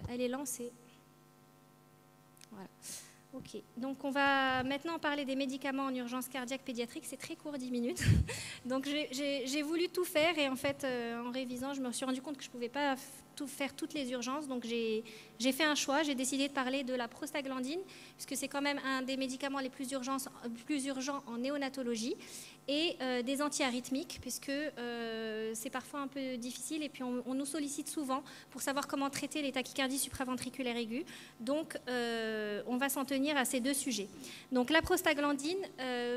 Elle est lancée. Voilà. Ok, donc on va maintenant parler des médicaments en urgence cardiaque pédiatrique. C'est très court, 10 minutes. Donc j'ai voulu tout faire et en fait, en révisant, je me suis rendu compte que je ne pouvais pas faire toutes les urgences. Donc j'ai fait un choix, j'ai décidé de parler de la prostaglandine, puisque c'est quand même un des médicaments les plus urgents en néonatologie, et des antiarythmiques, puisque c'est parfois un peu difficile, et puis on nous sollicite souvent pour savoir comment traiter les tachycardies supraventriculaires aiguës. Donc on va s'en tenir à ces deux sujets. Donc la prostaglandine,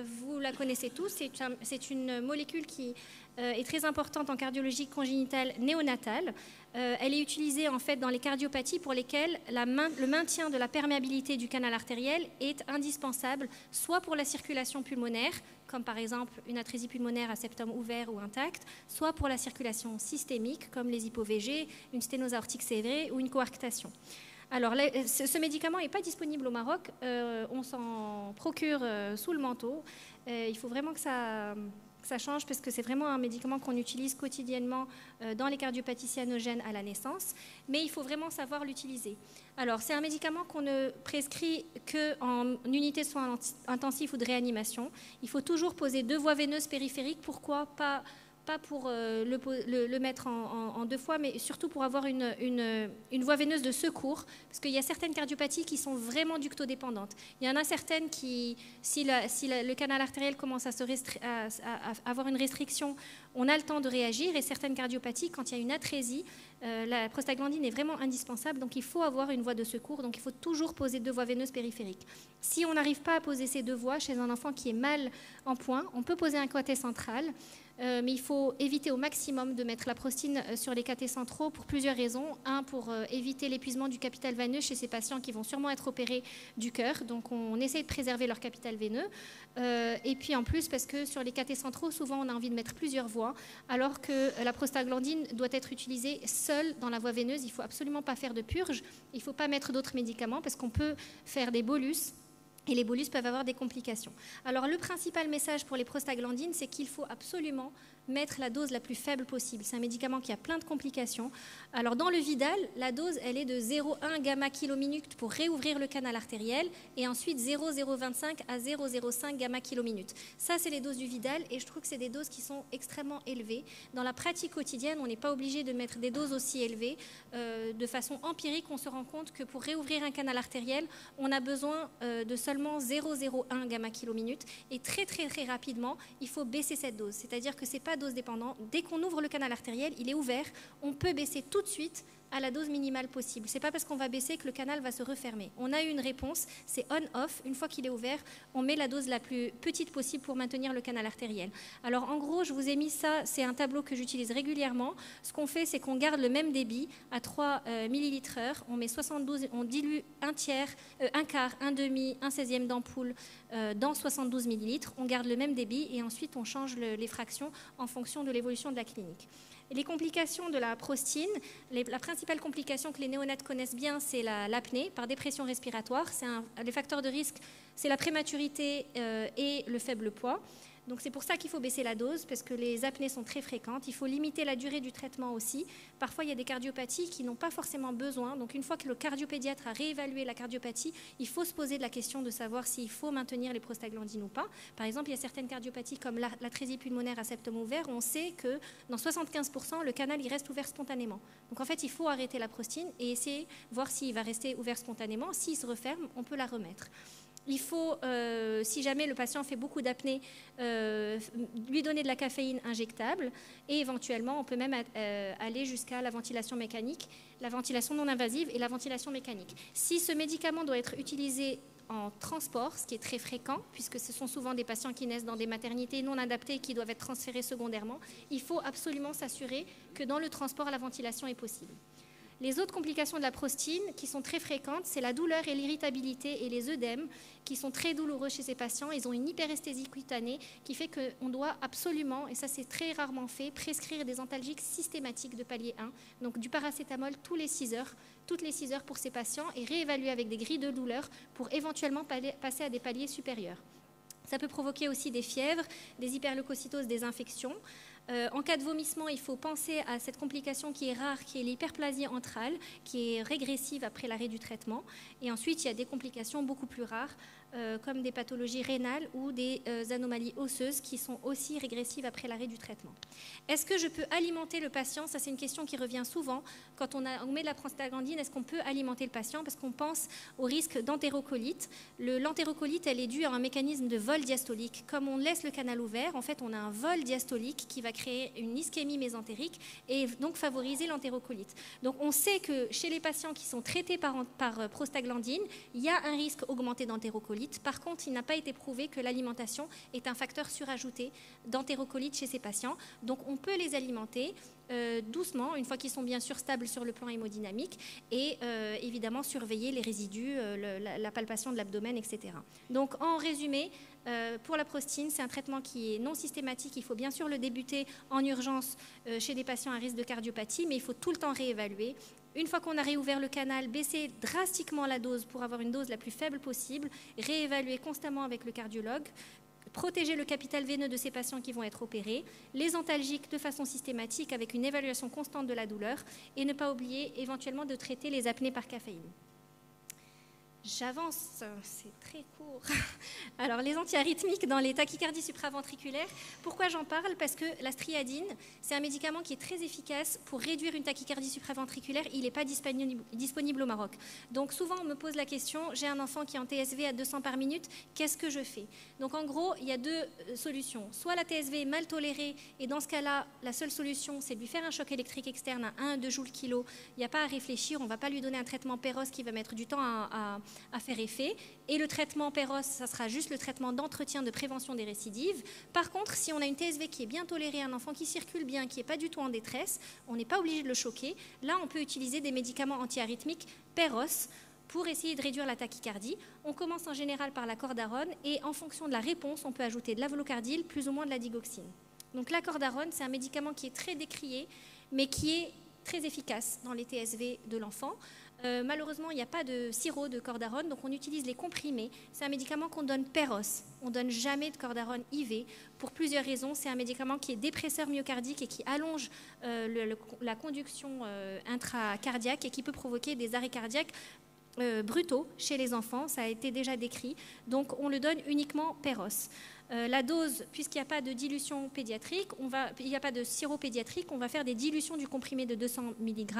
vous la connaissez tous, c'est une molécule qui est très importante en cardiologie congénitale néonatale. Elle est utilisée en fait dans les cardiopathies pour lesquelles le maintien de la perméabilité du canal artériel est indispensable, soit pour la circulation pulmonaire, comme par exemple une atrésie pulmonaire à septum ouvert ou intact, soit pour la circulation systémique, comme les hypo-VG, une sténose aortique sévère ou une coarctation. Alors, ce médicament n'est pas disponible au Maroc, on s'en procure sous le manteau. Il faut vraiment que ça change, parce que c'est vraiment un médicament qu'on utilise quotidiennement dans les cardiopathies cyanogènes à la naissance, mais il faut vraiment savoir l'utiliser. Alors, c'est un médicament qu'on ne prescrit qu'en unité de soins intensifs ou de réanimation. Il faut toujours poser 2 voies veineuses périphériques. Pourquoi pas pour le mettre en 2 fois, mais surtout pour avoir une voie veineuse de secours, parce qu'il y a certaines cardiopathies qui sont vraiment ductodépendantes. Il y en a certaines qui, si le canal artériel commence à avoir une restriction, on a le temps de réagir, et certaines cardiopathies, quand il y a une atrésie, la prostaglandine est vraiment indispensable, donc il faut avoir une voie de secours, donc il faut toujours poser 2 voies veineuses périphériques. Si on n'arrive pas à poser ces 2 voies chez un enfant qui est mal en point, on peut poser un coaté central, mais il faut éviter au maximum de mettre la prostine sur les cathéters centraux pour plusieurs raisons. Un, pour éviter l'épuisement du capital veineux chez ces patients qui vont sûrement être opérés du cœur, donc on essaie de préserver leur capital veineux. Et puis en plus, parce que sur les cathéters centraux, souvent on a envie de mettre plusieurs voies, alors que la prostaglandine doit être utilisée seule dans la voie veineuse. Il ne faut absolument pas faire de purge, il ne faut pas mettre d'autres médicaments, parce qu'on peut faire des bolus, et les bolus peuvent avoir des complications. Alors le principal message pour les prostaglandines, c'est qu'il faut absolument mettre la dose la plus faible possible. C'est un médicament qui a plein de complications. Alors dans le Vidal, la dose, elle est de 0,1 gamma kilominute pour réouvrir le canal artériel, et ensuite 0,025 à 0,05 gamma kilominute. Ça, c'est les doses du Vidal, et je trouve que c'est des doses qui sont extrêmement élevées. Dans la pratique quotidienne, on n'est pas obligé de mettre des doses aussi élevées. De façon empirique, on se rend compte que pour réouvrir un canal artériel, on a besoin de seulement 0,01 gamma kilominute, et très très très rapidement, il faut baisser cette dose. C'est-à-dire que c'est pas dose dépendant. Dès qu'on ouvre le canal artériel, il est ouvert, on peut baisser tout de suite à la dose minimale possible. C'est pas parce qu'on va baisser que le canal va se refermer. On a eu une réponse, c'est on-off. Une fois qu'il est ouvert, on met la dose la plus petite possible pour maintenir le canal artériel. Alors en gros, je vous ai mis ça, c'est un tableau que j'utilise régulièrement. Ce qu'on fait, c'est qu'on garde le même débit à 3 millilitres/heure. On met 72, on dilue un tiers, un quart, un demi, un 16e d'ampoule dans 72 millilitres. On garde le même débit, et ensuite on change les fractions en fonction de l'évolution de la clinique. Et les complications de la prostine, la principale complication que les néonates connaissent bien, c'est l'apnée par dépression respiratoire. Les facteurs de risque, c'est la prématurité et le faible poids. Donc c'est pour ça qu'il faut baisser la dose, parce que les apnées sont très fréquentes. Il faut limiter la durée du traitement aussi. Parfois, il y a des cardiopathies qui n'ont pas forcément besoin. Donc une fois que le cardiopédiatre a réévalué la cardiopathie, il faut se poser la question de savoir s'il faut maintenir les prostaglandines ou pas. Par exemple, il y a certaines cardiopathies comme l'atrésie pulmonaire à septum ouvert, où on sait que dans 75%, le canal il reste ouvert spontanément. Donc en fait, il faut arrêter la prostine et essayer de voir s'il va rester ouvert spontanément. S'il se referme, on peut la remettre. Il faut, si jamais le patient fait beaucoup d'apnée, lui donner de la caféine injectable, et éventuellement, on peut même aller jusqu'à la ventilation mécanique, la ventilation non invasive et la ventilation mécanique. Si ce médicament doit être utilisé en transport, ce qui est très fréquent, puisque ce sont souvent des patients qui naissent dans des maternités non adaptées qui doivent être transférés secondairement, il faut absolument s'assurer que dans le transport, la ventilation est possible. Les autres complications de la prostine qui sont très fréquentes, c'est la douleur et l'irritabilité et les œdèmes qui sont très douloureux chez ces patients. Ils ont une hyperesthésie cutanée qui fait qu'on doit absolument, et ça c'est très rarement fait, prescrire des antalgiques systématiques de palier 1, donc du paracétamol toutes les 6 heures pour ces patients, et réévaluer avec des grilles de douleur pour éventuellement passer à des paliers supérieurs. Ça peut provoquer aussi des fièvres, des hyperleucocytoses, des infections. En cas de vomissement, il faut penser à cette complication qui est rare, qui est l'hyperplasie antrale, qui est régressive après l'arrêt du traitement. Et ensuite, il y a des complications beaucoup plus rares, comme des pathologies rénales ou des anomalies osseuses qui sont aussi régressives après l'arrêt du traitement. Est-ce que je peux alimenter le patient? Ça, c'est une question qui revient souvent. Quand on met de la prostaglandine, est-ce qu'on peut alimenter le patient? Parce qu'on pense au risque d'entérocolite. L'entérocolite, elle est due à un mécanisme de vol diastolique. Comme on laisse le canal ouvert, en fait, on a un vol diastolique qui va créer une ischémie mésentérique et donc favoriser l'entérocolite. Donc, on sait que chez les patients qui sont traités par prostaglandine, il y a un risque augmenté d'entérocolite. Par contre, il n'a pas été prouvé que l'alimentation est un facteur surajouté d'entérocolite chez ces patients. Donc, on peut les alimenter doucement, une fois qu'ils sont bien sûr stables sur le plan hémodynamique, et évidemment surveiller les résidus, la palpation de l'abdomen, etc. Donc, en résumé, pour la prostine, c'est un traitement qui est non systématique. Il faut bien sûr le débuter en urgence chez des patients à risque de cardiopathie, mais il faut tout le temps réévaluer. Une fois qu'on a réouvert le canal, baisser drastiquement la dose pour avoir une dose la plus faible possible, réévaluer constamment avec le cardiologue, protéger le capital veineux de ces patients qui vont être opérés, les antalgiques de façon systématique avec une évaluation constante de la douleur et ne pas oublier éventuellement de traiter les apnées par caféine. J'avance, c'est très court. Alors, les antiarythmiques dans les tachycardies supraventriculaires, pourquoi j'en parle? Parce que la striadine, c'est un médicament qui est très efficace pour réduire une tachycardie supraventriculaire. Il n'est pas disponible au Maroc. Donc, souvent, on me pose la question, j'ai un enfant qui est en TSV à 200 par minute, qu'est-ce que je fais? Donc, en gros, il y a deux solutions. Soit la TSV est mal tolérée, et dans ce cas-là, la seule solution, c'est de lui faire un choc électrique externe à 1 à 2 joules kilo. Il n'y a pas à réfléchir, on ne va pas lui donner un traitement Péros qui va mettre du temps à faire effet. Et le traitement Péros, ça sera juste le traitement d'entretien de prévention des récidives. Par contre, si on a une TSV qui est bien tolérée, un enfant qui circule bien, qui n'est pas du tout en détresse, on n'est pas obligé de le choquer. Là, on peut utiliser des médicaments antiarythmiques Péros pour essayer de réduire la tachycardie. On commence en général par la cordarone et en fonction de la réponse, on peut ajouter de l'avlocardil, plus ou moins de la digoxine. Donc la cordarone, c'est un médicament qui est très décrié, mais qui est très efficace dans les TSV de l'enfant. Malheureusement, il n'y a pas de sirop de cordarone, donc on utilise les comprimés. C'est un médicament qu'on donne Péros. On ne donne jamais de cordarone IV pour plusieurs raisons. C'est un médicament qui est dépresseur myocardique et qui allonge la conduction intracardiaque et qui peut provoquer des arrêts cardiaques brutaux chez les enfants. Ça a été déjà décrit. Donc, on le donne uniquement Péros. La dose, puisqu'il n'y a pas de dilution pédiatrique, il n'y a pas de sirop pédiatrique, on va faire des dilutions du comprimé de 200 mg.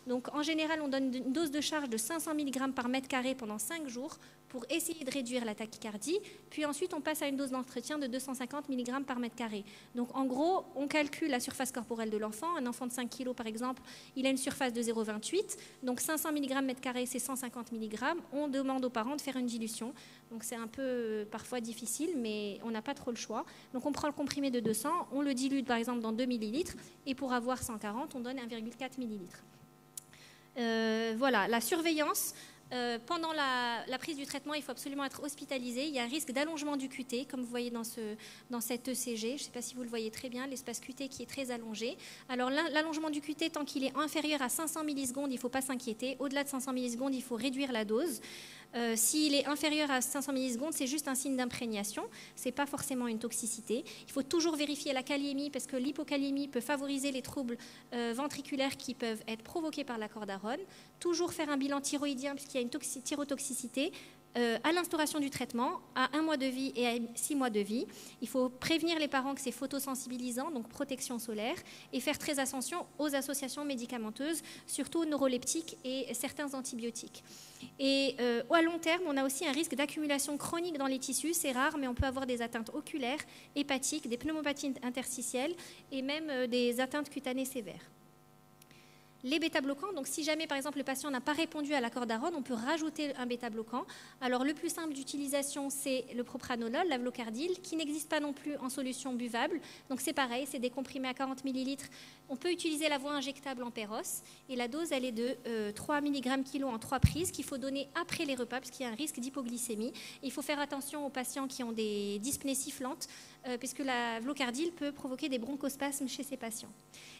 Donc en général, on donne une dose de charge de 500 mg par mètre carré pendant 5 jours pour essayer de réduire la tachycardie. Puis ensuite, on passe à une dose d'entretien de 250 mg par mètre carré. Donc en gros, on calcule la surface corporelle de l'enfant. Un enfant de 5 kg, par exemple, il a une surface de 0,28. Donc 500 mg mètre carré, c'est 150 mg. On demande aux parents de faire une dilution. Donc c'est un peu parfois difficile, mais on n'a pas trop le choix. Donc on prend le comprimé de 200, on le dilue par exemple dans 2 ml, et pour avoir 140, on donne 1,4 ml. Voilà, la surveillance. Pendant la prise du traitement, il faut absolument être hospitalisé. Il y a un risque d'allongement du QT, comme vous voyez dans cette ECG. Je ne sais pas si vous le voyez très bien, l'espace QT qui est très allongé. Alors l'allongement du QT, tant qu'il est inférieur à 500 millisecondes, il ne faut pas s'inquiéter. Au-delà de 500 millisecondes, il faut réduire la dose. S'il est inférieur à 500 millisecondes, c'est juste un signe d'imprégnation, ce n'est pas forcément une toxicité. Il faut toujours vérifier la kaliémie parce que l'hypokaliémie peut favoriser les troubles ventriculaires qui peuvent être provoqués par la cordarone. Toujours faire un bilan thyroïdien puisqu'il y a une thyrotoxicité. À l'instauration du traitement, à 1 mois de vie et à 6 mois de vie. Il faut prévenir les parents que c'est photosensibilisant, donc protection solaire, et faire très attention aux associations médicamenteuses, surtout neuroleptiques et certains antibiotiques. Et à long terme, on a aussi un risque d'accumulation chronique dans les tissus, c'est rare, mais on peut avoir des atteintes oculaires, hépatiques, des pneumopathies interstitielles et même des atteintes cutanées sévères. Les bêta-bloquants, donc si jamais par exemple le patient n'a pas répondu à la cordarone, on peut rajouter un bêta-bloquant. Alors le plus simple d'utilisation, c'est le propranolol, l'avlocardil, qui n'existe pas non plus en solution buvable. Donc c'est pareil, c'est des comprimés à 40 ml. On peut utiliser la voie injectable en Péros et la dose elle est de 3 mg kg en 3 prises qu'il faut donner après les repas parce qu'il y a un risque d'hypoglycémie. Il faut faire attention aux patients qui ont des dyspnées sifflantes puisque l'avlocardil peut provoquer des bronchospasmes chez ces patients.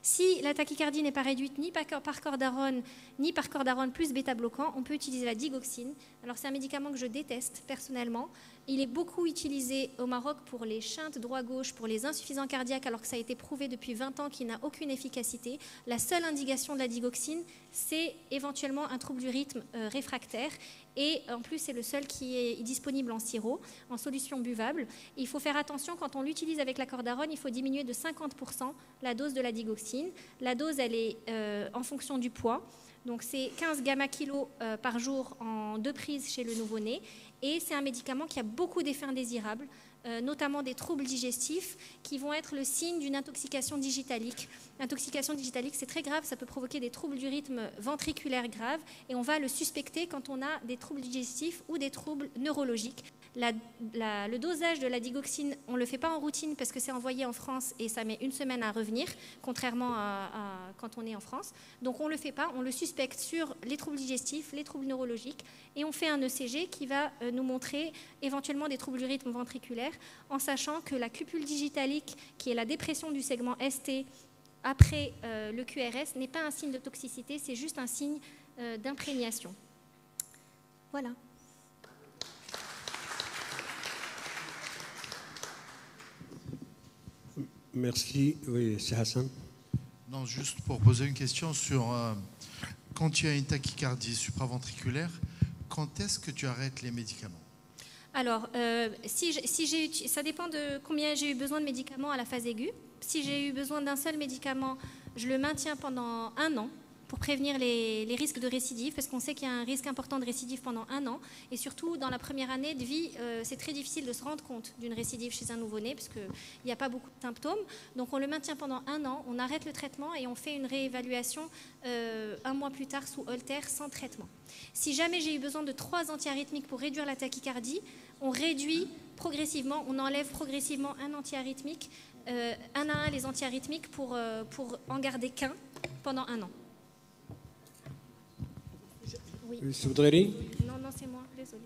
Si la tachycardie n'est pas réduite ni par par cordarone, ni par cordarone plus bêta-bloquant, on peut utiliser la digoxine. Alors c'est un médicament que je déteste personnellement. Il est beaucoup utilisé au Maroc pour les shunts droit-gauche, pour les insuffisants cardiaques, alors que ça a été prouvé depuis 20 ans qu'il n'a aucune efficacité. La seule indication de la digoxine, c'est éventuellement un trouble du rythme réfractaire. Et en plus, c'est le seul qui est disponible en sirop, en solution buvable. Et il faut faire attention, quand on l'utilise avec la cordarone, il faut diminuer de 50% la dose de la digoxine. La dose, elle est en fonction du poids. Donc c'est 15 gamma-kilos par jour en 2 prises chez le nouveau-né. Et c'est un médicament qui a beaucoup d'effets indésirables, notamment des troubles digestifs qui vont être le signe d'une intoxication digitalique. L'intoxication digitalique, c'est très grave, ça peut provoquer des troubles du rythme ventriculaire graves et on va le suspecter quand on a des troubles digestifs ou des troubles neurologiques. Le dosage de la digoxine, on ne le fait pas en routine parce que c'est envoyé en France et ça met 1 semaine à revenir, contrairement à quand on est en France. Donc on ne le fait pas, on le suspecte sur les troubles digestifs, les troubles neurologiques et on fait un ECG qui va nous montrer éventuellement des troubles du rythme ventriculaire en sachant que la cupule digitalique, qui est la dépression du segment ST après le QRS, n'est pas un signe de toxicité, c'est juste un signe d'imprégnation. Voilà. Merci. Oui, c'est Hassan. Non, juste pour poser une question sur quand tu as une tachycardie supraventriculaire, quand est-ce que tu arrêtes les médicaments? Alors, ça dépend de combien j'ai eu besoin de médicaments à la phase aiguë. Si j'ai eu besoin d'un seul médicament, je le maintiens pendant 1 an pour prévenir les risques de récidive, parce qu'on sait qu'il y a un risque important de récidive pendant 1 an. Et surtout, dans la première année de vie, c'est très difficile de se rendre compte d'une récidive chez un nouveau-né, parce qu'il n'y a pas beaucoup de symptômes. Donc on le maintient pendant 1 an, on arrête le traitement et on fait une réévaluation 1 mois plus tard sous holter sans traitement. Si jamais j'ai eu besoin de 3 antiarythmiques pour réduire la tachycardie, on réduit progressivement, on enlève progressivement un antiarythmique, un à un les antiarythmiques pour en garder qu'un pendant 1 an. Oui. Si vous voudrez dire? Non, c'est moi, désolé.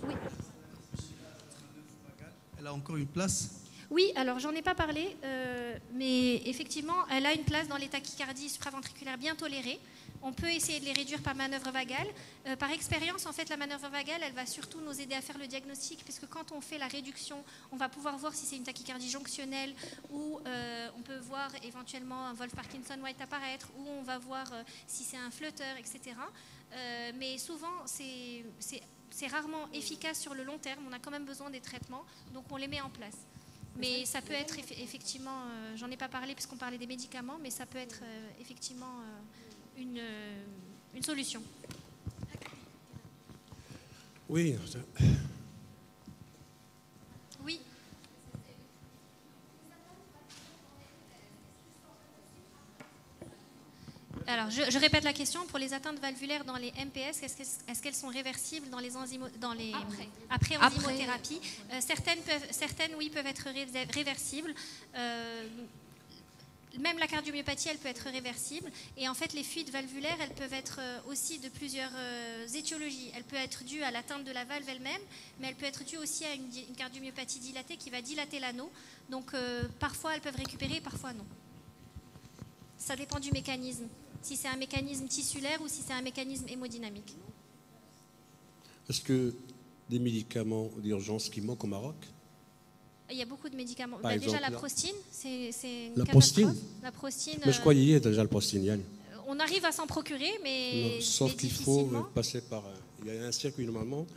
Oui. Elle a encore une place? Oui, alors j'en ai pas parlé, mais effectivement, elle a une place dans les tachycardies supraventriculaires bien tolérées. On peut essayer de les réduire par manœuvre vagale. Par expérience, en fait, la manœuvre vagale, elle va surtout nous aider à faire le diagnostic, puisque quand on fait la réduction, on va pouvoir voir si c'est une tachycardie jonctionnelle, ou on peut voir éventuellement un Wolff-Parkinson-White apparaître, ou on va voir si c'est un flutteur, etc. Mais souvent, c'est rarement efficace sur le long terme. On a quand même besoin des traitements, donc on les met en place. Mais ça peut être effectivement, j'en ai pas parlé puisqu'on parlait des médicaments, mais ça peut être effectivement une solution. Oui. Oui. Alors, je répète la question. Pour les atteintes valvulaires dans les MPS, est-ce qu'elles sont réversibles dans les après enzymothérapie? Certaines, oui, peuvent être réversibles. Même la cardiomyopathie, elle peut être réversible. Et en fait, les fuites valvulaires, elles peuvent être aussi de plusieurs étiologies. Elle peut être due à l'atteinte de la valve elle-même, mais elle peut être due aussi à une cardiomyopathie dilatée qui va dilater l'anneau. Donc, parfois, elles peuvent récupérer, parfois non. Ça dépend du mécanisme. Si c'est un mécanisme tissulaire ou si c'est un mécanisme hémodynamique. Est-ce que des médicaments d'urgence qui manquent au Maroc? Il y a beaucoup de médicaments. Déjà, la prostine, c'est une la catastrophe. prostine. La prostine. Mais je crois qu'il y a déjà le prostine. On arrive à s'en procurer, mais sauf qu'il faut passer par. Il y a un circuit normalement,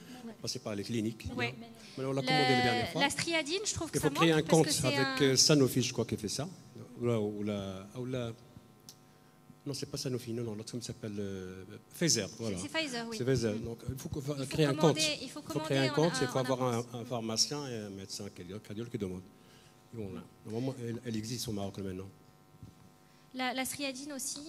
passer par les cliniques. Ouais. Mais on l'a commandé la dernière fois. La striadine, je trouve que ça manque. Il faut créer un compte avec Sanofi, je crois, qui fait ça. Non, c'est pas Sanofi, non, l'autre s'appelle Pfizer. Voilà. C'est Pfizer, oui. C'est Pfizer. Donc, il faut créer un compte. Il faut créer un compte, il faut avoir un pharmacien et un médecin cardiologue qui demande. Bon, là, normalement, elle existe au Maroc maintenant. La striadine aussi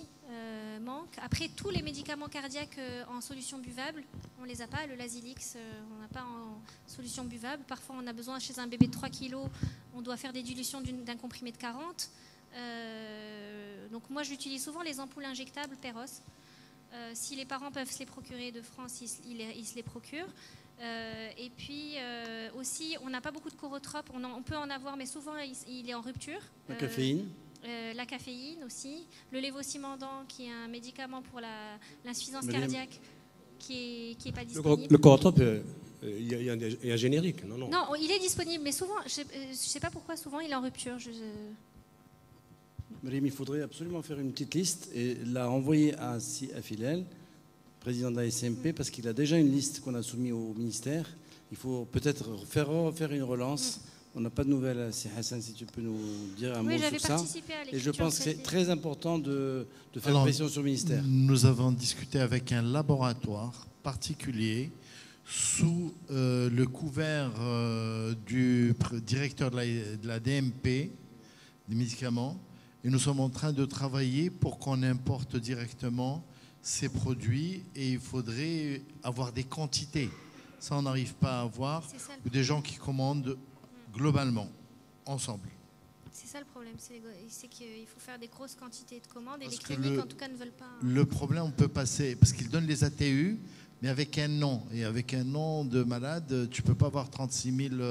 manque. Après, tous les médicaments cardiaques en solution buvable, on ne les a pas. Le Lasix, on n'a pas en solution buvable. Parfois, on a besoin, chez un bébé de 3 kg, on doit faire des dilutions d'un comprimé de 40. Donc moi j'utilise souvent les ampoules injectables Peros. Si les parents peuvent se les procurer de France, ils se les procurent. Et puis aussi on n'a pas beaucoup de chorotropes, on peut en avoir mais souvent il est en rupture. La caféine? la caféine aussi, le lévocimendant qui est un médicament pour l'insuffisance cardiaque qui est pas disponible. Le Coratop, il y a un générique, non? Non, il est disponible, mais souvent, je ne sais pas pourquoi, souvent il est en rupture. Mariam, il faudrait absolument faire une petite liste et la envoyer à Filel, président de la SMP, parce qu'il a déjà une liste qu'on a soumise au ministère. Il faut peut-être faire une relance. On n'a pas de nouvelles. Si Hassan, si tu peux nous dire un mot sur ça. Et je pense que c'est très important de faire pression sur le ministère. Nous avons discuté avec un laboratoire particulier sous le couvert du directeur de la DMP, des médicaments. Et nous sommes en train de travailler pour qu'on importe directement ces produits et il faudrait avoir des quantités. Ça, on n'arrive pas à avoir. Ou des gens qui commandent globalement, ensemble. C'est ça le problème, c'est qu'il faut faire des grosses quantités de commandes et les cliniques en tout cas ne veulent pas. Le problème, on peut passer, parce qu'ils donnent les ATU, mais avec un nom. Et avec un nom de malade, tu ne peux pas avoir 36 000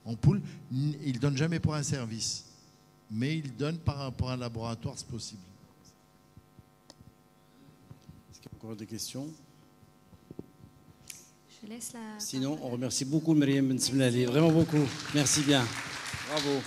ampoules. Ils ne donnent jamais pour un service. Mais ils donnent par rapport à un laboratoire, c'est possible. Est-ce qu'il y a encore des questions? Je laisse la... Sinon, on remercie beaucoup Mariam Ben Semlali, vraiment beaucoup. Merci bien. Bravo.